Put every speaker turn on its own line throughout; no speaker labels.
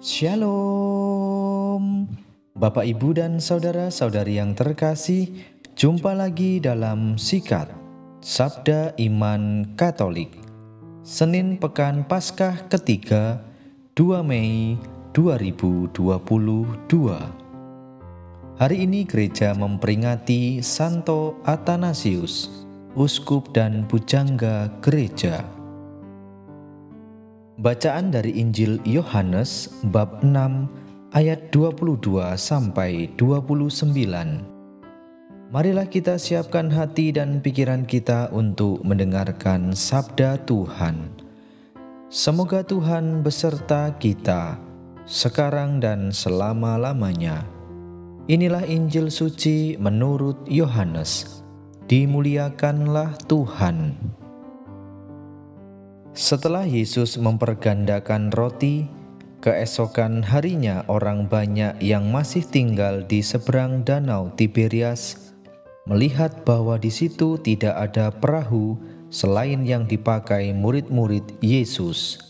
Shalom, Bapak, Ibu, dan saudara-saudari yang terkasih. Jumpa lagi dalam Sikat Sabda Iman Katolik, Senin Pekan Paskah ketiga, 2 Mei 2022. Hari ini gereja memperingati Santo Athanasius, uskup dan pujangga gereja. Bacaan dari Injil Yohanes bab 6 ayat 22 sampai 29. Marilah kita siapkan hati dan pikiran kita untuk mendengarkan sabda Tuhan. Semoga Tuhan beserta kita sekarang dan selama-lamanya. Inilah Injil suci menurut Yohanes. Dimuliakanlah Tuhan. Setelah Yesus mempergandakan roti, keesokan harinya orang banyak yang masih tinggal di seberang danau Tiberias melihat bahwa di situ tidak ada perahu selain yang dipakai murid-murid Yesus.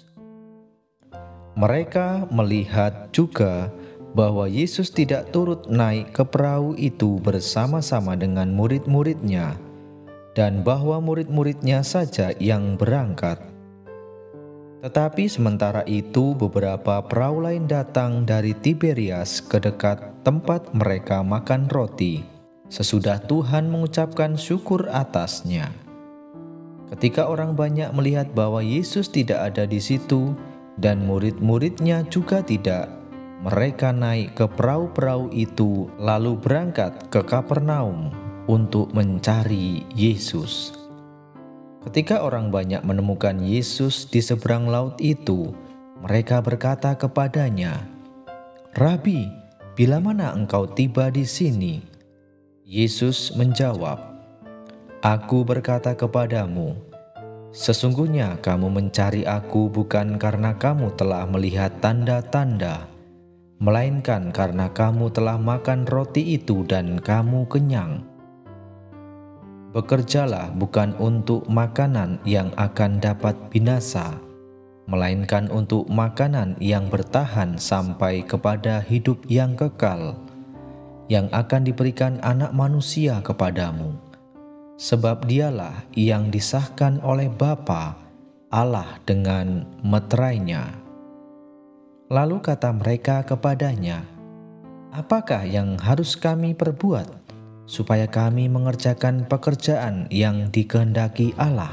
Mereka melihat juga bahwa Yesus tidak turut naik ke perahu itu bersama-sama dengan murid-muridnya, dan bahwa murid-muridnya saja yang berangkat. Tetapi sementara itu beberapa perahu lain datang dari Tiberias ke dekat tempat mereka makan roti, sesudah Tuhan mengucapkan syukur atasnya. Ketika orang banyak melihat bahwa Yesus tidak ada di situ dan murid-muridnya juga tidak, mereka naik ke perahu-perahu itu lalu berangkat ke Kapernaum untuk mencari Yesus. Ketika orang banyak menemukan Yesus di seberang laut itu, mereka berkata kepadanya, "Rabi, bila mana engkau tiba di sini?" Yesus menjawab, "Aku berkata kepadamu, sesungguhnya kamu mencari Aku bukan karena kamu telah melihat tanda-tanda, melainkan karena kamu telah makan roti itu dan kamu kenyang. Bekerjalah bukan untuk makanan yang akan dapat binasa, melainkan untuk makanan yang bertahan sampai kepada hidup yang kekal, yang akan diberikan Anak Manusia kepadamu. Sebab dialah yang disahkan oleh Bapa Allah dengan meterainya." Lalu kata mereka kepadanya, "Apakah yang harus kami perbuat supaya kami mengerjakan pekerjaan yang dikehendaki Allah?"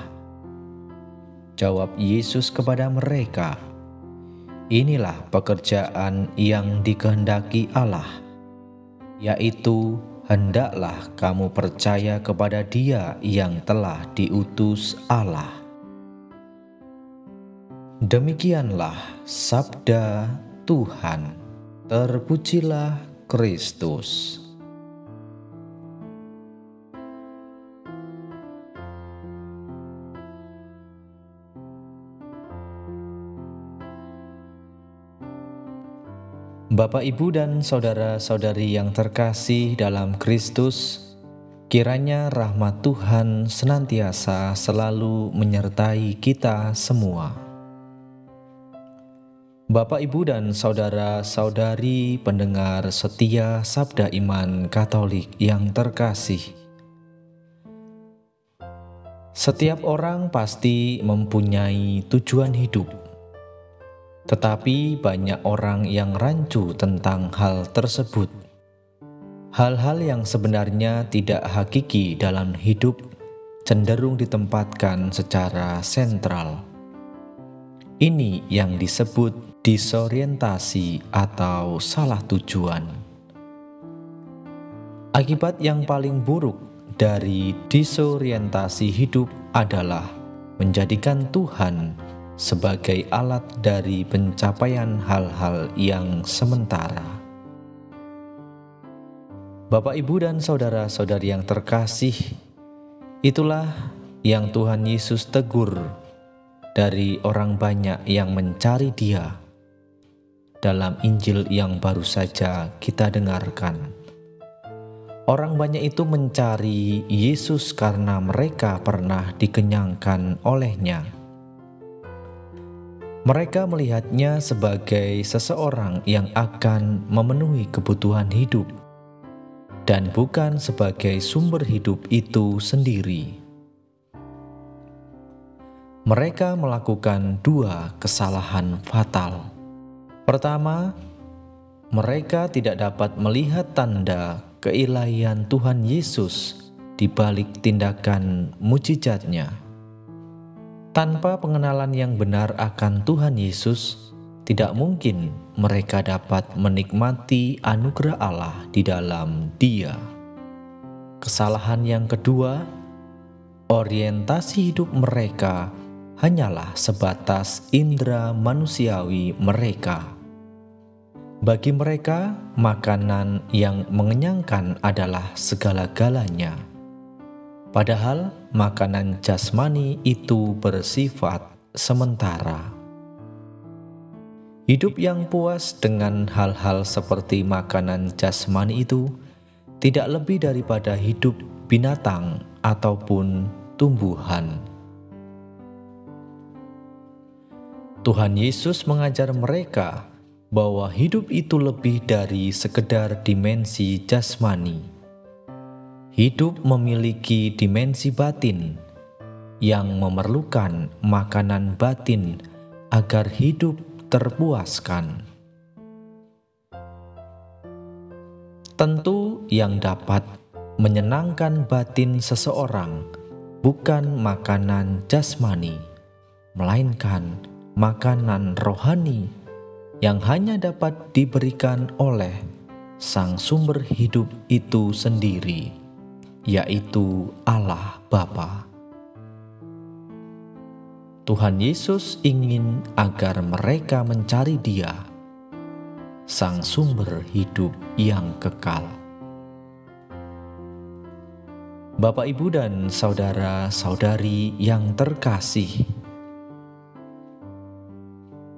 Jawab Yesus kepada mereka, "Inilah pekerjaan yang dikehendaki Allah, yaitu hendaklah kamu percaya kepada Dia yang telah diutus Allah." Demikianlah sabda Tuhan. Terpujilah Kristus. Bapak, Ibu, dan saudara-saudari yang terkasih dalam Kristus, kiranya rahmat Tuhan senantiasa selalu menyertai kita semua. Bapak, Ibu, dan saudara-saudari pendengar setia Sabda Iman Katolik yang terkasih, setiap orang pasti mempunyai tujuan hidup. Tetapi banyak orang yang rancu tentang hal tersebut. Hal-hal yang sebenarnya tidak hakiki dalam hidup cenderung ditempatkan secara sentral. Ini yang disebut disorientasi atau salah tujuan. Akibat yang paling buruk dari disorientasi hidup adalah menjadikan Tuhan sebagai alat dari pencapaian hal-hal yang sementara. Bapak, Ibu, dan saudara-saudari yang terkasih, itulah yang Tuhan Yesus tegur dari orang banyak yang mencari Dia dalam Injil yang baru saja kita dengarkan. Orang banyak itu mencari Yesus karena mereka pernah dikenyangkan olehnya. Mereka melihatnya sebagai seseorang yang akan memenuhi kebutuhan hidup, dan bukan sebagai sumber hidup itu sendiri. Mereka melakukan dua kesalahan fatal. Pertama, mereka tidak dapat melihat tanda keilahian Tuhan Yesus di balik tindakan mujizatnya. Tanpa pengenalan yang benar akan Tuhan Yesus, tidak mungkin mereka dapat menikmati anugerah Allah di dalam Dia. Kesalahan yang kedua, orientasi hidup mereka hanyalah sebatas indera manusiawi mereka. Bagi mereka, makanan yang mengenyangkan adalah segala-galanya. Padahal makanan jasmani itu bersifat sementara. Hidup yang puas dengan hal-hal seperti makanan jasmani itu tidak lebih daripada hidup binatang ataupun tumbuhan. Tuhan Yesus mengajar mereka bahwa hidup itu lebih dari sekedar dimensi jasmani. Hidup memiliki dimensi batin yang memerlukan makanan batin agar hidup terpuaskan. Tentu yang dapat menyenangkan batin seseorang bukan makanan jasmani, melainkan makanan rohani yang hanya dapat diberikan oleh Sang Sumber hidup itu sendiri, yaitu Allah Bapa. Tuhan Yesus ingin agar mereka mencari Dia, Sang Sumber hidup yang kekal. Bapak, Ibu, dan saudara-saudari yang terkasih,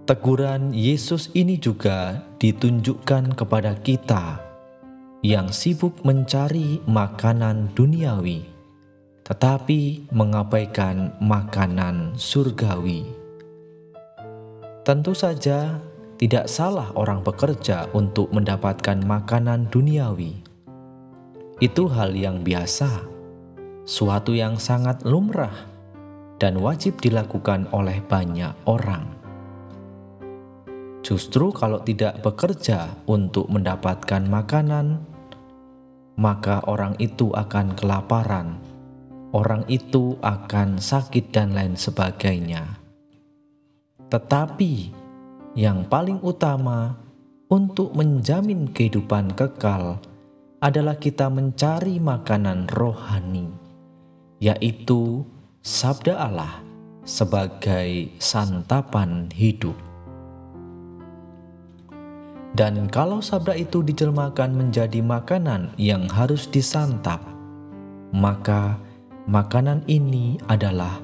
teguran Yesus ini juga ditunjukkan kepada kita yang sibuk mencari makanan duniawi, tetapi mengabaikan makanan surgawi. Tentu saja tidak salah orang bekerja untuk mendapatkan makanan duniawi. Itu hal yang biasa, suatu yang sangat lumrah dan wajib dilakukan oleh banyak orang. Justru kalau tidak bekerja untuk mendapatkan makanan, maka orang itu akan kelaparan, orang itu akan sakit dan lain sebagainya. Tetapi yang paling utama untuk menjamin kehidupan kekal adalah kita mencari makanan rohani, yaitu sabda Allah sebagai santapan hidup. Dan kalau sabda itu dijelmakan menjadi makanan yang harus disantap, maka makanan ini adalah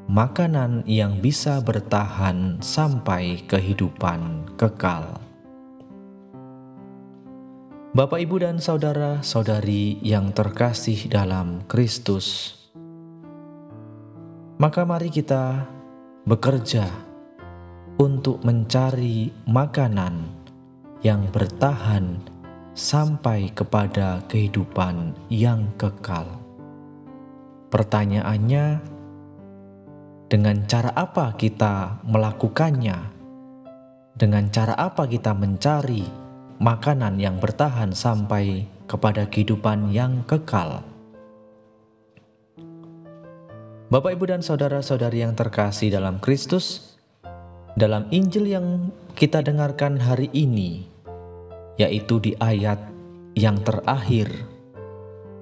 makanan yang bisa bertahan sampai kehidupan kekal. Bapak, Ibu, dan saudara-saudari yang terkasih dalam Kristus, maka mari kita bekerja untuk mencari makanan yang bertahan sampai kepada kehidupan yang kekal. Pertanyaannya, dengan cara apa kita melakukannya? Dengan cara apa kita mencari makanan yang bertahan sampai kepada kehidupan yang kekal? Bapak, Ibu, dan saudara-saudari yang terkasih dalam Kristus, dalam Injil yang kita dengarkan hari ini, yaitu di ayat yang terakhir,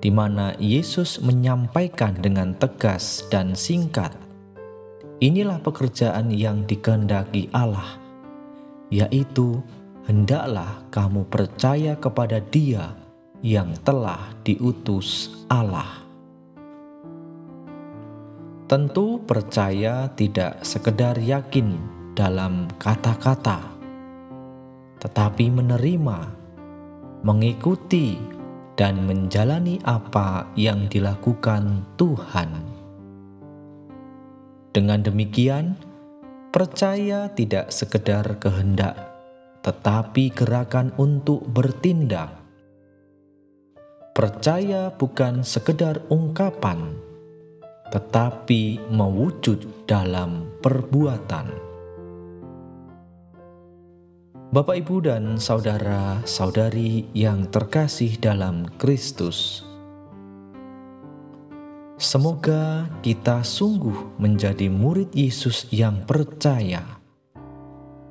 di mana Yesus menyampaikan dengan tegas dan singkat, inilah pekerjaan yang dikehendaki Allah, yaitu hendaklah kamu percaya kepada Dia yang telah diutus Allah. Tentu percaya tidak sekedar yakin dalam kata-kata, tetapi menerima, mengikuti, dan menjalani apa yang dilakukan Tuhan. Dengan demikian, Percaya tidak sekedar kehendak, tetapi gerakan untuk bertindak. Percaya bukan sekedar ungkapan, tetapi mewujud dalam perbuatan. Bapak, Ibu, dan saudara-saudari yang terkasih dalam Kristus, semoga kita sungguh menjadi murid Yesus yang percaya.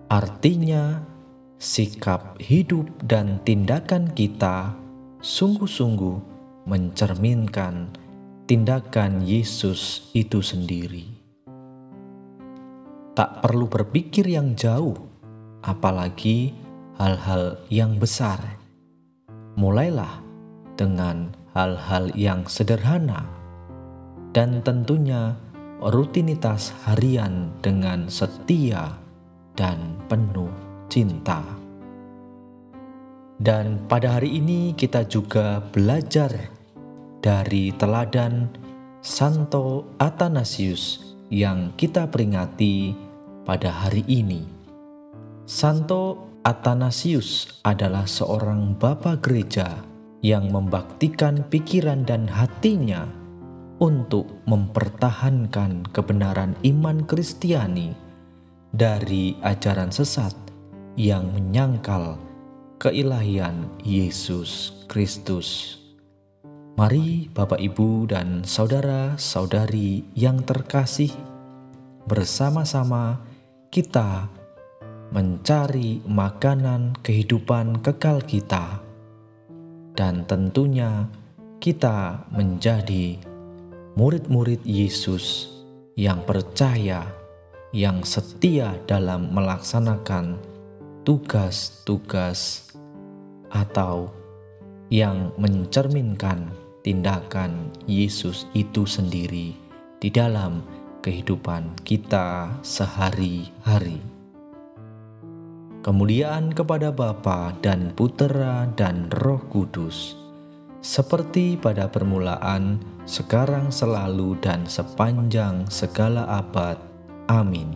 Artinya, sikap hidup dan tindakan kita sungguh-sungguh mencerminkan tindakan Yesus itu sendiri. Tak perlu berpikir yang jauh, apalagi hal-hal yang besar. Mulailah dengan hal-hal yang sederhana dan tentunya rutinitas harian dengan setia dan penuh cinta. Dan pada hari ini kita juga belajar dari teladan Santo Athanasius yang kita peringati pada hari ini. Santo Athanasius adalah seorang bapa gereja yang membaktikan pikiran dan hatinya untuk mempertahankan kebenaran iman Kristiani dari ajaran sesat yang menyangkal keilahian Yesus Kristus. Mari Bapak, Ibu, dan saudara-saudari yang terkasih, bersama-sama kita mencari makanan kehidupan kekal kita, dan tentunya kita menjadi murid-murid Yesus yang percaya, yang setia dalam melaksanakan tugas-tugas atau yang mencerminkan tindakan Yesus itu sendiri di dalam kehidupan kita sehari-hari. Kemuliaan kepada Bapa dan Putera dan Roh Kudus, seperti pada permulaan, sekarang, selalu, dan sepanjang segala abad. Amin.